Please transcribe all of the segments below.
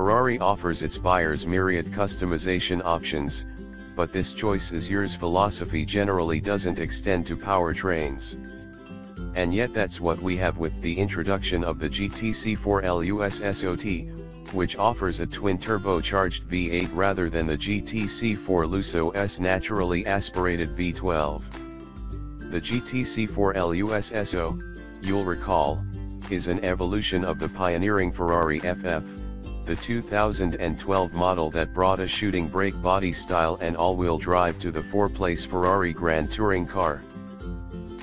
Ferrari offers its buyers myriad customization options, but this choice is yours philosophy generally doesn't extend to powertrains. And yet that's what we have with the introduction of the GTC4 Lusso T, which offers a twin-turbocharged V8 rather than the GTC4 Lusso's naturally aspirated V12. The GTC4 Lusso, you'll recall, is an evolution of the pioneering Ferrari FF, the 2012 model that brought a shooting brake body style and all-wheel drive to the four-place Ferrari Grand Touring car.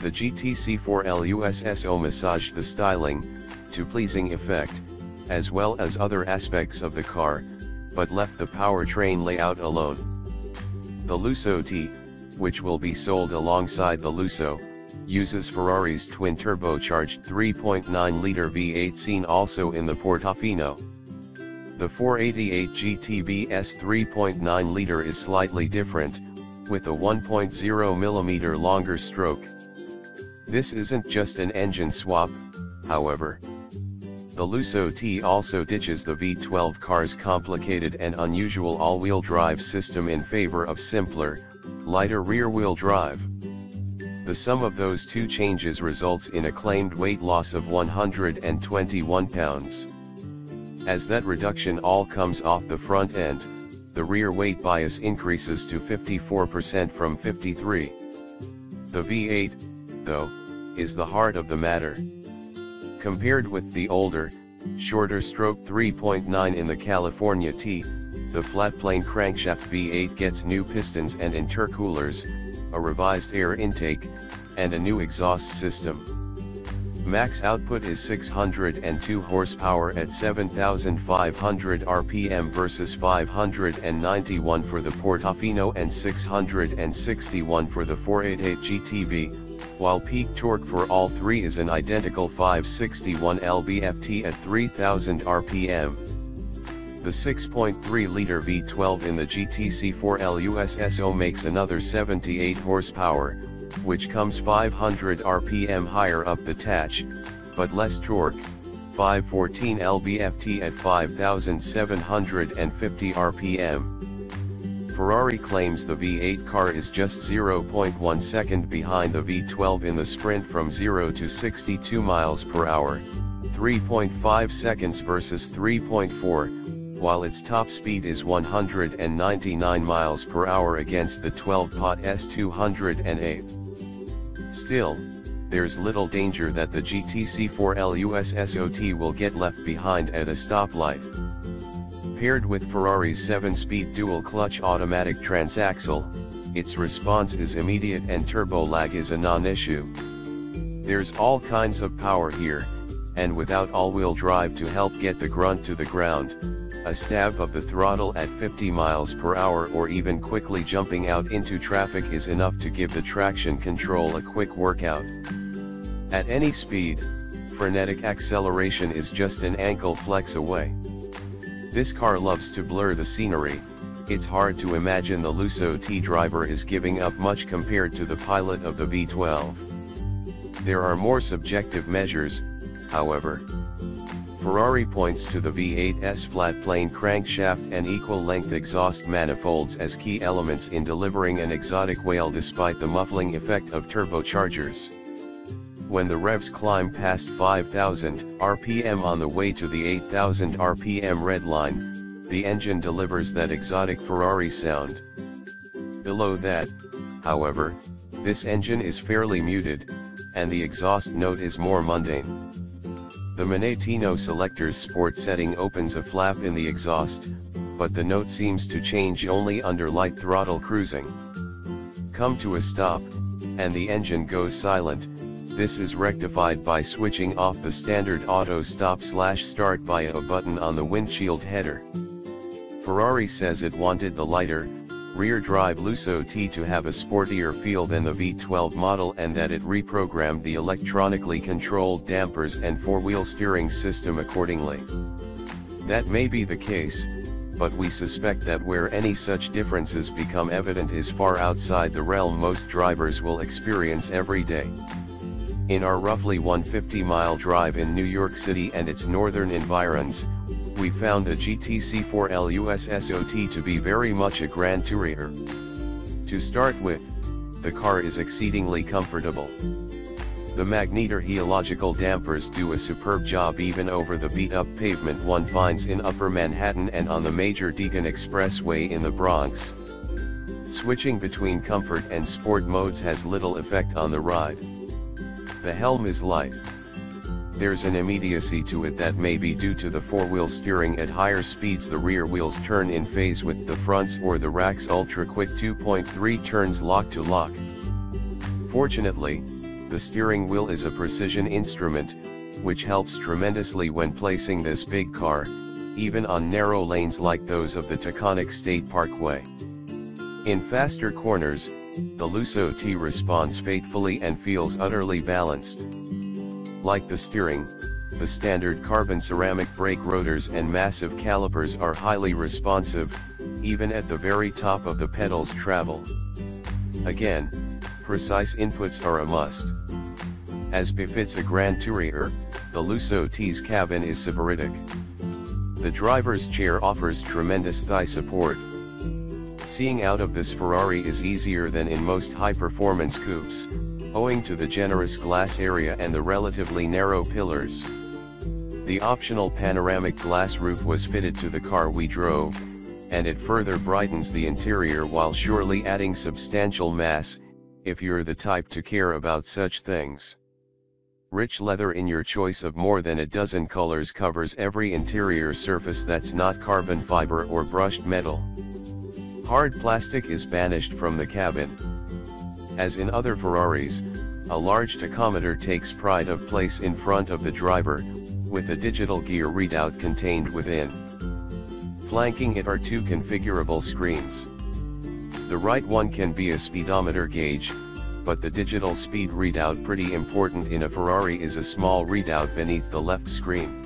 The GTC4 Lusso massaged the styling, to pleasing effect, as well as other aspects of the car, but left the powertrain layout alone. The Lusso T, which will be sold alongside the Lusso, uses Ferrari's twin-turbocharged 3.9-liter V8 seen also in the Portofino. The 488 GTB's 3.9-liter is slightly different, with a 1.0mm longer stroke. This isn't just an engine swap, however. The Lusso T also ditches the V12 car's complicated and unusual all-wheel drive system in favor of simpler, lighter rear-wheel drive. The sum of those two changes results in a claimed weight loss of 121 pounds. As that reduction all comes off the front end, the rear weight bias increases to 54% from 53%. The V8, though, is the heart of the matter. Compared with the older, shorter stroke 3.9 in the California T, the flat-plane crankshaft V8 gets new pistons and intercoolers, a revised air intake, and a new exhaust system. Max output is 602 horsepower at 7,500 RPM versus 591 for the Portofino and 661 for the 488 GTB, while peak torque for all three is an identical 561 lb-ft at 3,000 RPM. The 6.3-liter V12 in the GTC4 Lusso makes another 78 horsepower, which comes 500 RPM higher up the tatch, but less torque, 514 lb-ft at 5,750 RPM. Ferrari claims the V8 car is just 0.1 second behind the V12 in the sprint from 0 to 62 miles per hour, 3.5 seconds versus 3.4, while its top speed is 199 miles per hour against the 12-pot S208. Still, there's little danger that the GTC4 Lusso T will get left behind at a stoplight. Paired with Ferrari's 7-speed dual-clutch automatic transaxle, its response is immediate and turbo lag is a non-issue. There's all kinds of power here, and without all-wheel drive to help get the grunt to the ground, a stab of the throttle at 50 miles per hour or even quickly jumping out into traffic is enough to give the traction control a quick workout. At any speed, frenetic acceleration is just an ankle flex away. This car loves to blur the scenery. It's hard to imagine the Lusso T driver is giving up much compared to the pilot of the V12. There are more subjective measures, however. Ferrari points to the V8's flat-plane crankshaft and equal-length exhaust manifolds as key elements in delivering an exotic wail despite the muffling effect of turbochargers. When the revs climb past 5,000 RPM on the way to the 8,000 RPM red line, the engine delivers that exotic Ferrari sound. Below that, however, this engine is fairly muted, and the exhaust note is more mundane. The Manettino selector's sport setting opens a flap in the exhaust, but the note seems to change only under light throttle cruising. Come to a stop, and the engine goes silent. This is rectified by switching off the standard auto stop/start via a button on the windshield header. Ferrari says it wanted the lighter, rear-drive Lusso T to have a sportier feel than the V12 model and that it reprogrammed the electronically controlled dampers and four-wheel steering system accordingly. That may be the case, but we suspect that where any such differences become evident is far outside the realm most drivers will experience every day. In our roughly 150-mile drive in New York City and its northern environs, we found a GTC4Lusso T to be very much a grand tourer. To start with, the car is exceedingly comfortable. The magnetor-helical dampers do a superb job even over the beat-up pavement one finds in Upper Manhattan and on the major Deacon Expressway in the Bronx. Switching between comfort and sport modes has little effect on the ride. The helm is light. There's an immediacy to it that may be due to the four-wheel steering. At higher speeds the rear wheels turn in phase with the fronts, or the rack's ultra-quick 2.3 turns lock to lock. Fortunately, the steering wheel is a precision instrument, which helps tremendously when placing this big car, even on narrow lanes like those of the Taconic State Parkway. In faster corners, the Lusso T responds faithfully and feels utterly balanced. Like the steering, the standard carbon ceramic brake rotors and massive calipers are highly responsive, even at the very top of the pedal's travel. Again, precise inputs are a must. As befits a grand tourer, the Lusso T's cabin is sybaritic. The driver's chair offers tremendous thigh support. Seeing out of this Ferrari is easier than in most high-performance coupes, owing to the generous glass area and the relatively narrow pillars. The optional panoramic glass roof was fitted to the car we drove, and it further brightens the interior while surely adding substantial mass, if you're the type to care about such things. Rich leather in your choice of more than a dozen colors covers every interior surface that's not carbon fiber or brushed metal. Hard plastic is banished from the cabin. As in other Ferraris, a large tachometer takes pride of place in front of the driver, with a digital gear readout contained within. Flanking it are two configurable screens. The right one can be a speedometer gauge, but the digital speed readout, pretty important in a Ferrari, is a small readout beneath the left screen.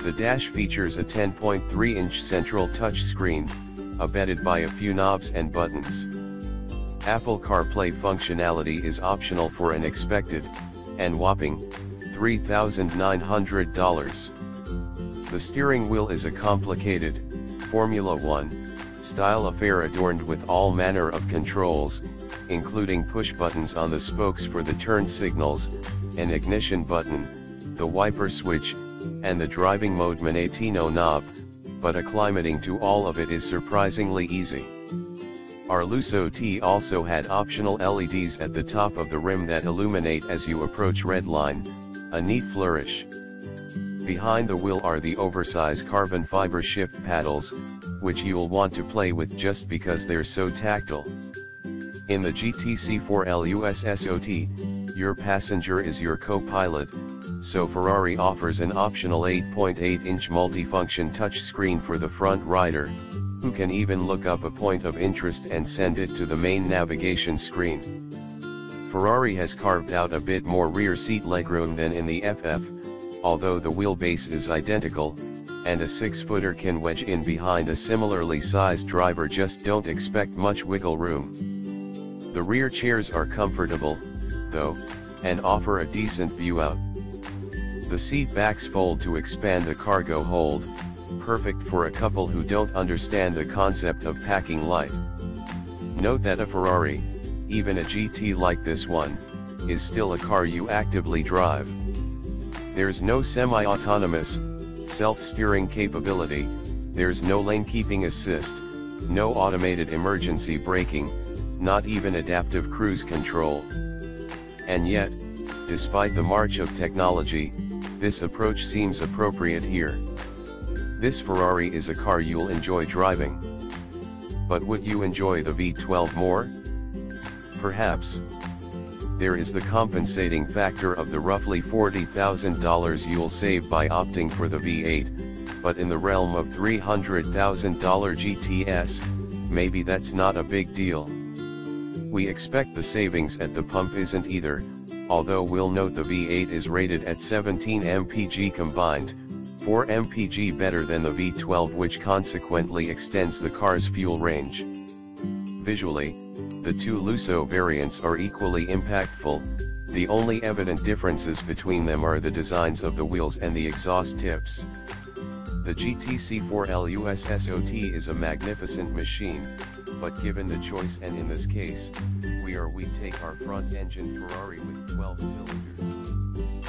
The dash features a 10.3-inch central touchscreen, abetted by a few knobs and buttons. Apple CarPlay functionality is optional for an expected, and whopping, $3,900. The steering wheel is a complicated, Formula One style affair adorned with all manner of controls, including push buttons on the spokes for the turn signals, an ignition button, the wiper switch, and the driving mode Manetino knob, but acclimating to all of it is surprisingly easy. Our Lusso T also had optional LEDs at the top of the rim that illuminate as you approach redline, a neat flourish. Behind the wheel are the oversized carbon fiber shift paddles, which you'll want to play with just because they're so tactile. In the GTC4Lusso T, your passenger is your co-pilot, so Ferrari offers an optional 8.8-inch multifunction touchscreen for the front rider, who can even look up a point of interest and send it to the main navigation screen. Ferrari has carved out a bit more rear seat legroom than in the FF, although the wheelbase is identical, and a 6-footer can wedge in behind a similarly sized driver. Just don't expect much wiggle room. The rear chairs are comfortable, though, and offer a decent view out. The seat backs fold to expand the cargo hold, perfect for a couple who don't understand the concept of packing light. Note that a Ferrari, even a GT like this one, is still a car you actively drive. There's no semi-autonomous, self-steering capability, there's no lane keeping assist, no automated emergency braking, not even adaptive cruise control. And yet, despite the march of technology, this approach seems appropriate here. This Ferrari is a car you'll enjoy driving. But would you enjoy the V12 more? Perhaps. There is the compensating factor of the roughly $40,000 you'll save by opting for the V8, but in the realm of $300,000 GTS, maybe that's not a big deal. We expect the savings at the pump isn't either, although we'll note the V8 is rated at 17 mpg combined, 4 mpg better than the V12, which consequently extends the car's fuel range. Visually, the two Lusso variants are equally impactful, the only evident differences between them are the designs of the wheels and the exhaust tips. The GTC4Lusso T is a magnificent machine, but given the choice, and in this case, we take our front-engine Ferrari with 12 cylinders.